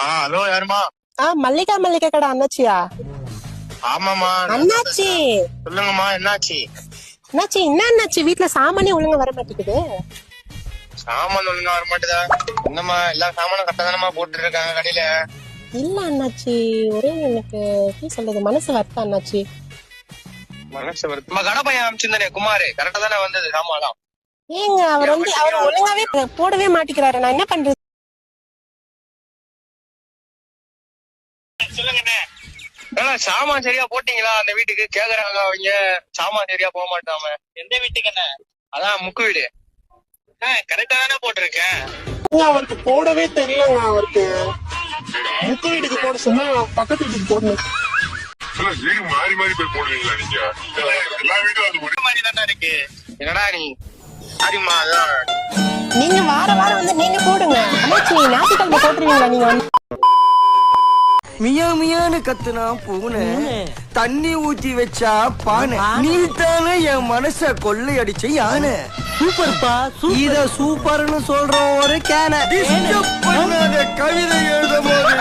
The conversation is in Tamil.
ஹலோ யாருமா? மல்லிகா கடை அண்ணாச்சியா? ஆமாமா அண்ணாச்சி சொல்லுங்கம்மா, என்னாச்சு? அண்ணாச்சி என்ன அண்ணாச்சி வீட்டுல சாமானே ஒழுங்கா வர மாட்டேங்குது. சாமான் ஒழுங்கா வர மாட்டேதா? என்னம்மா எல்லா சாமானும் கரெக்டா தானமா போட்டு இருக்காங்க கடையில? இல்ல அண்ணாச்சி, ஒரே எனக்கு எப்படி சொல்றது, மனசு வருத்தம் அண்ணாச்சி. மனசு வருத்தமா? கடை பையன் அமிச்சிருந்தானே குமாரு, கரெக்டா தானே வந்தது சாமான்? ஏங்க அவர் ஒழுங்காவே போடவே மாட்டேங்கிறாரு, நான் என்ன பண்றது? சொல்லுங்க, சாமான் சரியா போட்டீங்களா? அந்த வீட்டுக்கு கேக்குறாங்க அவங்க, சாமான் சரியா போக மாட்டாம. எந்த வீட்டுக்கு என்ன? அதான் முக்கு வீடு. கரெக்டா தானே போட்டிருக்கேன். அவருக்கு போடவே தெரியலங்க. அவருக்கு முக்கு வீட்டுக்கு போட சொன்னா பக்கத்து வீட்டுக்கு போடணும். வீடு மாறி மாறி போய் போடுவீங்களா நீங்க? எல்லா வீடும் அது ஒரே மாதிரி தானே இருக்கு. என்னடா நீ சரிம்மா, அதான் நீங்க வாரம் வந்து நீங்க போடுங்க. அண்ணாச்சி ஞாயிற்றுக்கிழமை போட்டுருவீங்களா நீங்க வந்து? மியா மியான்னு கத்துனா பூனை, தண்ணி ஊத்தி வச்சா பானை, நீ தானே என் மனச கொள்ளையடிச்ச யானை. சூப்பர்ப்பா, இத சூப்பர்னு சொல்ற ஒரு கேன கவிதை எழுத போது